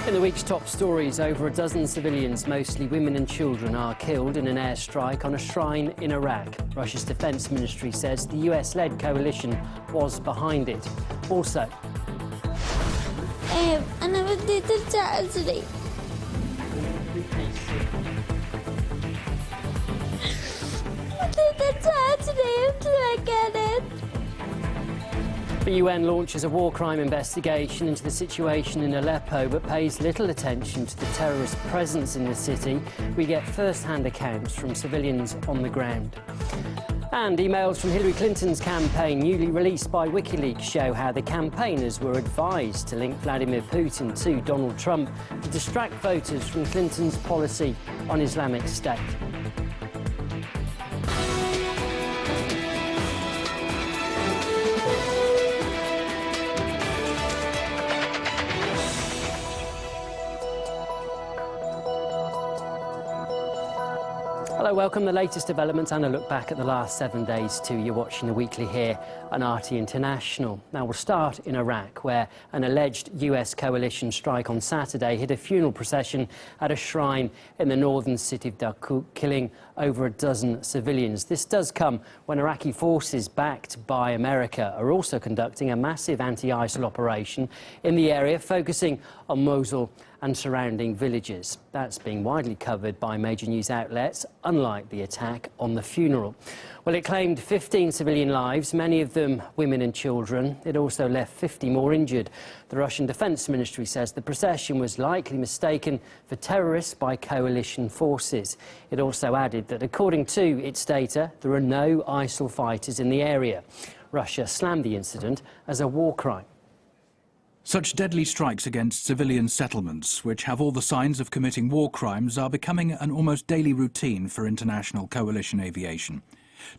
In the week's top stories, over a dozen civilians, mostly women and children, are killed in an airstrike on a shrine in Iraq. Russia's defense ministry says the US-led coalition was behind it. Also, أنا بدي ترجع أجري. بدي ترجع أجري مثل ما كانت. The UN launches a war crime investigation into the situation in Aleppo, but pays little attention to the terrorist presence in the city. We get first-hand accounts from civilians on the ground. And emails from Hillary Clinton's campaign, newly released by WikiLeaks, show how the campaigners were advised to link Vladimir Putin to Donald Trump to distract voters from Clinton's policy on Islamic State. Hello, welcome. The latest developments and a look back at the last 7 days too. You're watching the weekly here on RT International. Now we'll start in Iraq, where an alleged US coalition strike on Saturday hit a funeral procession at a shrine in the northern city of Kirkuk, killing over a dozen civilians. This does come when Iraqi forces backed by America are also conducting a massive anti-ISIL operation in the area, focusing on Mosul and surrounding villages. That's being widely covered by major news outlets, unlike the attack on the funeral. Well, it claimed 15 civilian lives, many of them women and children. It also left 50 more injured. The Russian Defense Ministry says the procession was likely mistaken for terrorists by coalition forces. It also added that, according to its data, there are no ISIL fighters in the area. Russia slammed the incident as a war crime. Such deadly strikes against civilian settlements, which have all the signs of committing war crimes, are becoming an almost daily routine for international coalition aviation.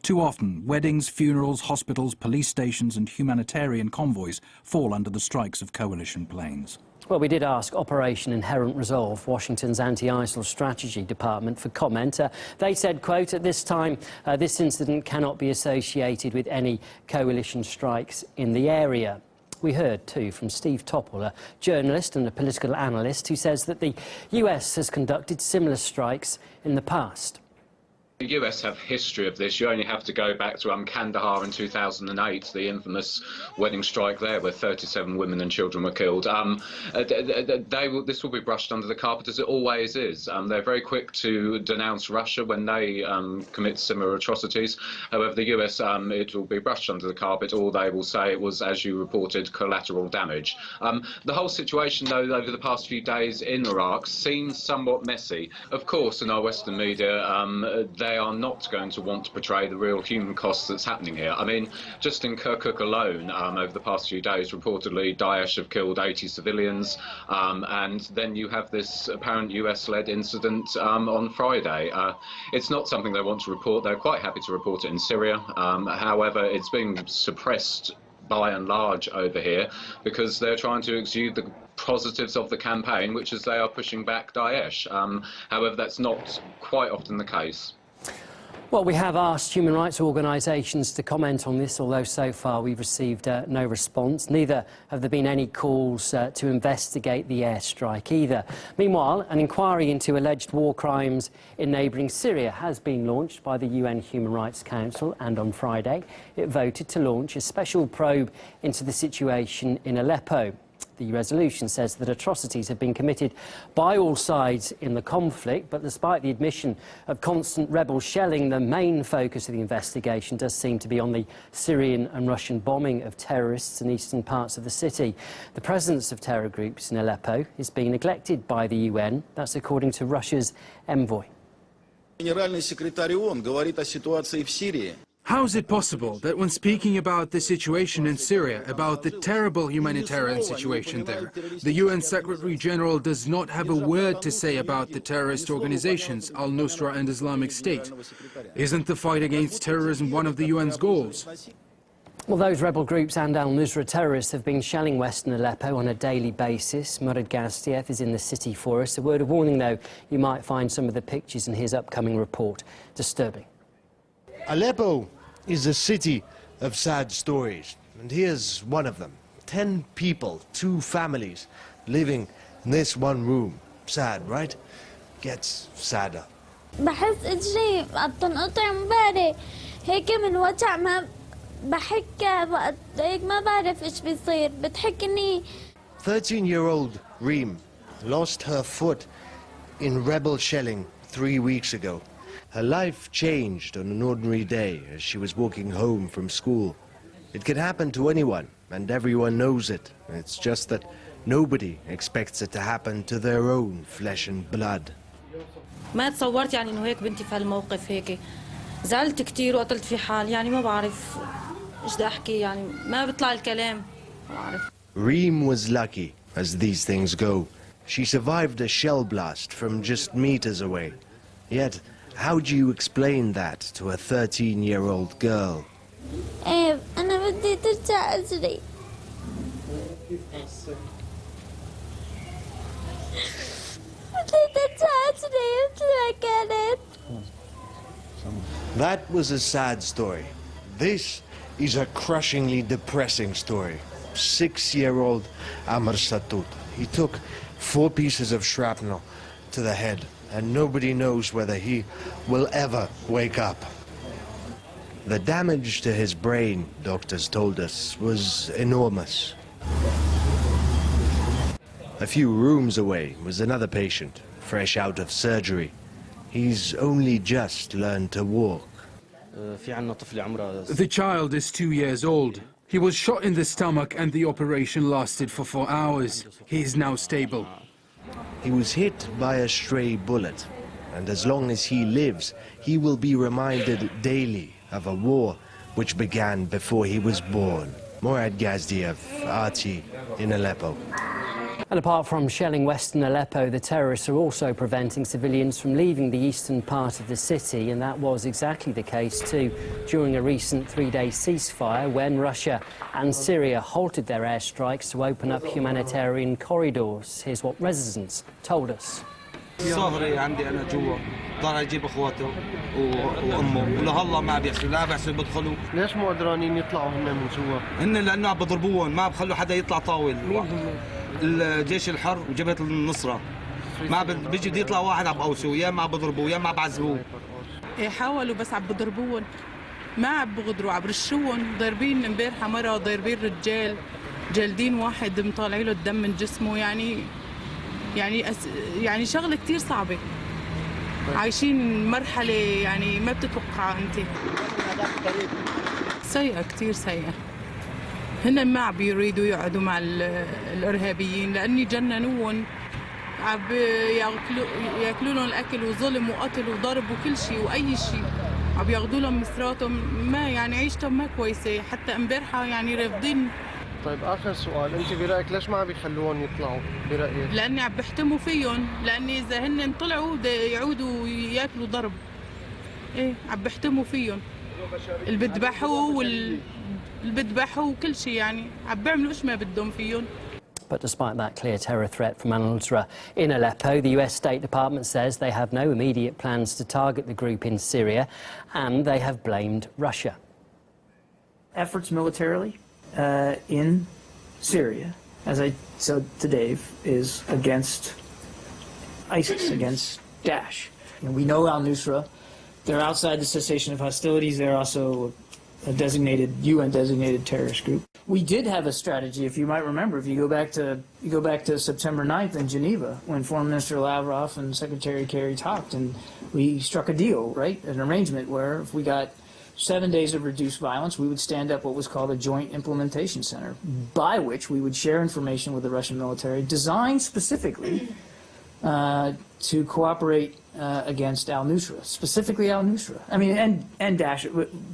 Too often, weddings, funerals, hospitals, police stations and humanitarian convoys fall under the strikes of coalition planes. Well, we did ask Operation Inherent Resolve, Washington's anti-ISIL strategy department, for comment. They said, quote, at this time, this incident cannot be associated with any coalition strikes in the area. We heard, too, from Steve Topple, a journalist and a political analyst, who says that the US has conducted similar strikes in the past. The US have history of this. You only have to go back to Kandahar in 2008, the infamous wedding strike there where 37 women and children were killed. This will be brushed under the carpet, as it always is. They're very quick to denounce Russia when they commit similar atrocities. However, the US, it will be brushed under the carpet, or they will say it was, as you reported, collateral damage. The whole situation, though, over the past few days in Iraq seems somewhat messy. Of course, in our Western media, they are not going to want to portray the real human cost that's happening here. I mean, just in Kirkuk alone, over the past few days, reportedly Daesh have killed 80 civilians, and then you have this apparent US-led incident on Friday. It's not something they want to report. They're quite happy to report it in Syria. However, it's being suppressed by and large over here because they're trying to exude the positives of the campaign, which is they are pushing back Daesh. However, that's not quite often the case. Well, we have asked human rights organisations to comment on this, although so far we've received no response. Neither have there been any calls to investigate the airstrike either. Meanwhile, an inquiry into alleged war crimes in neighbouring Syria has been launched by the UN Human Rights Council, and on Friday it voted to launch a special probe into the situation in Aleppo. The resolution says that atrocities have been committed by all sides in the conflict, but despite the admission of constant rebel shelling, the main focus of the investigation does seem to be on the Syrian and Russian bombing of terrorists in eastern parts of the city. The presence of terror groups in Aleppo is being neglected by the UN. That's according to Russia's envoy. Генеральный секретарь ООН говорит о ситуации в Сирии. How is it possible that when speaking about the situation in Syria, about the terrible humanitarian situation there, the UN Secretary General does not have a word to say about the terrorist organizations, al-Nusra and Islamic State? Isn't the fight against terrorism one of the UN's goals? Well, those rebel groups and al-Nusra terrorists have been shelling western Aleppo on a daily basis. Murad Gaztiev is in the city for us. A word of warning, though, you might find some of the pictures in his upcoming report disturbing. Aleppo is a city of sad stories, and here's one of them. 10 people, 2 families, living This one room, sad, right? Gets sadder. بحس اجري قد تنقطع مباري هيك من وجع ما بحكى وقت هيك ما بعرف ايش بيصير بتحكني. 13-year-old Reem lost her foot in rebel shelling 3 weeks ago. Her life changed on an ordinary day as she was walking home from school. It can happen to anyone, and everyone knows it. It's just that nobody expects it to happen to their own flesh and blood. ما تصورت يعني انه هيك بنتي في هالموقف هيك. زعلت كثير وقتلت في حال يعني ما بعرف ايش بدي احكي يعني ما بيطلع الكلام ما بعرف. Reem was lucky, as these things go. She survived a shell blast from just meters away. Yet, how do you explain that to a 13-year-old girl? ايه انا بدي ترجع اجري. بدي ترجع اجري مثل ما كانت. That was a sad story. This is a crushingly depressing story. 6-year-old Amr Satut. He took 4 pieces of shrapnel to the head, and nobody knows whether he will ever wake up. The damage to his brain, doctors told us, was enormous. A few rooms away was another patient, fresh out of surgery. He's only just learned to walk. The child is 2 years old. He was shot in the stomach and the operation lasted for 4 hours. He is now stable. He was hit by a stray bullet, and as long as he lives, he will be reminded daily of a war which began before he was born. Morad Gazdiev, RT in Aleppo. And apart from shelling western Aleppo, the terrorists are also preventing civilians from leaving the eastern part of the city, and that was exactly the case too during a recent 3-day ceasefire when Russia and Syria halted their airstrikes to open up humanitarian corridors. Here's what residents told us. صغري عندي انا جوا ضل اجيب اخواته وامه ولهلا ما بيحسوا لا بيحسوا بيدخلوا. ليش مو قدرانين يطلعوا هن من جوا؟ هن لانه عم بضربوهم ما بخلوا حدا يطلع طاول. مين هم؟ الجيش الحر وجبهة النصرة. ما بيجي بده يطلع واحد عم بقوسوه يا ما بضربوه يا ما بعذبوه. حاولوا بس عم بضربوهم ما عم بغدروا عم برشوهم ضاربين امبارحه مره ضاربين رجال جالدين واحد مطالعين له الدم من جسمه يعني شغله كثير صعبه عايشين مرحله يعني ما بتتوقعها انت سيئه كثير سيئه هن ما عم بيريدوا يقعدوا مع الارهابيين لاني جننوهم عم ياكلوا لهم الاكل وظلم وقتل وضرب وكل شيء واي شيء عم ياخذوا لهم مصراتهم ما يعني عيشتهم ما كويسه حتى امبارحه يعني رافضين. طيب اخر سؤال انت برايك ليش ما عم يخلوهم يطلعوا برايك؟ لاني عم بحتموا فيهم لاني اذا هن طلعوا يعودوا ياكلوا ضرب. ايه عم بحتموا فيهم اللي بذبحوا وكل شيء يعني عم بيعملوا ايش ما بدهم فيهم. But despite that clear terror threat from al-Nusra in Aleppo, the US State Department says they have no immediate plans to target the group in Syria, and they have blamed Russia. Efforts militarily in Syria, as I said to Dave, is against ISIS, against Daesh. And we know al-Nusra, they're outside the cessation of hostilities, they're also a designated, UN-designated terrorist group. We did have a strategy, if you might remember, if you go back to September 9th in Geneva, when Foreign Minister Lavrov and Secretary Kerry talked, and we struck a deal, right, an arrangement where if we got 7 days of reduced violence, we would stand up what was called a joint implementation center, by which we would share information with the Russian military, designed specifically to cooperate against al-Nusra, specifically al-Nusra. I mean, and Daesh.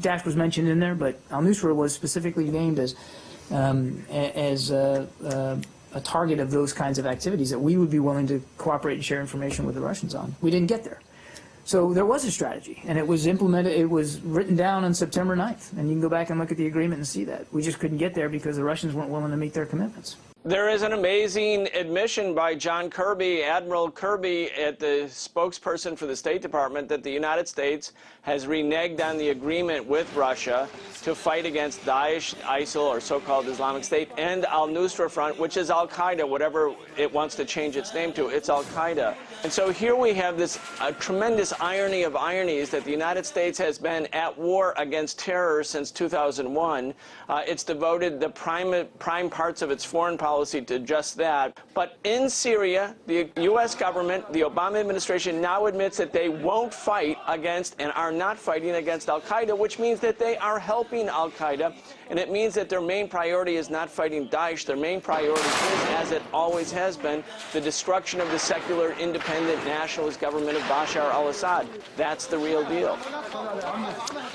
Daesh was mentioned in there, but al-Nusra was specifically named as a target of those kinds of activities that we would be willing to cooperate and share information with the Russians on. We didn't get there. So there was a strategy, and it was implemented, it was written down on September 9th, and you can go back and look at the agreement and see that. We just couldn't get there because the Russians weren't willing to meet their commitments. There is an amazing admission by John Kirby, Admiral Kirby, the spokesperson for the State Department, that the United States has reneged on the agreement with Russia to fight against Daesh, ISIL, or so-called Islamic State, and al-Nusra Front, which is al-Qaeda, whatever it wants to change its name to. It's al-Qaeda. And so here we have this tremendous irony of ironies that the United States has been at war against terror since 2001. It's devoted the prime parts of its foreign policy to just that. But in Syria, the U.S. government, the Obama administration, now admits that they won't fight against and are not fighting against al-Qaeda, which means that they are helping al-Qaeda. And it means that their main priority is not fighting Daesh. Their main priority is, as it always has been, the destruction of the secular, independent, nationalist government of Bashar al-Assad. That's the real deal.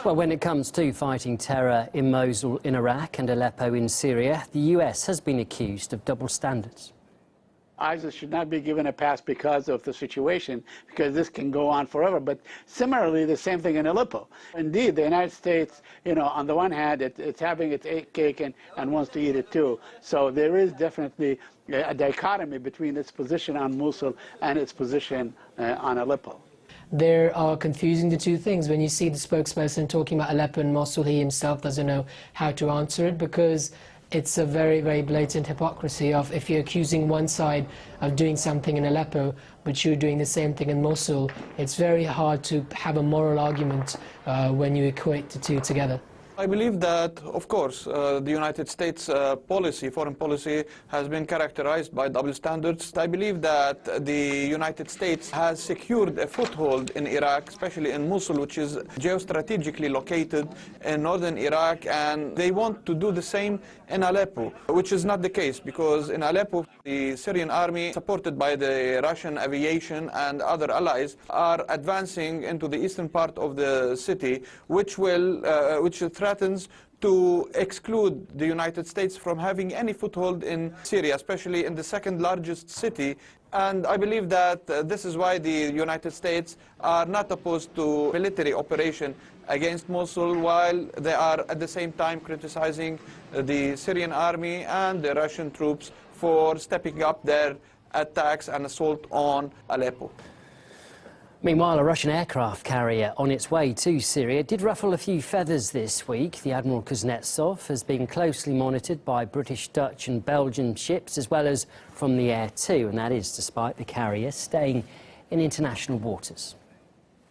Well, when it comes to fighting terror in Mosul in Iraq and Aleppo in Syria, the US has been accused of double standards. ISIS should not be given a pass because of the situation, because this can go on forever. But similarly, the same thing in Aleppo. Indeed, the United States, on the one hand, it's having its cake and wants to eat it too. So there is definitely a dichotomy between its position on Mosul and its position on Aleppo. They are confusing the two things. When you see the spokesperson talking about Aleppo and Mosul, he himself doesn't know how to answer it, because it's a very, very blatant hypocrisy of, if you're accusing one side of doing something in Aleppo, but you're doing the same thing in Mosul, it's very hard to have a moral argument when you equate the two together. I believe that, of course, the United States foreign policy has been characterized by double standards. I believe that the United States has secured a foothold in Iraq, especially in Mosul, which is geostrategically located in northern Iraq, and they want to do the same in Aleppo, which is not the case, because in Aleppo, the Syrian army, supported by the Russian aviation and other allies, are advancing into the eastern part of the city, which threatens to exclude the United States from having any foothold in Syria, especially in the second largest city. And I believe that this is why the United States are not opposed to military operation against Mosul, while they are at the same time criticizing the Syrian army and the Russian troops for stepping up their attacks and assault on Aleppo. Meanwhile, a Russian aircraft carrier on its way to Syria did ruffle a few feathers this week. The Admiral Kuznetsov has been closely monitored by British, Dutch and Belgian ships, as well as from the air too, and that is despite the carrier staying in international waters.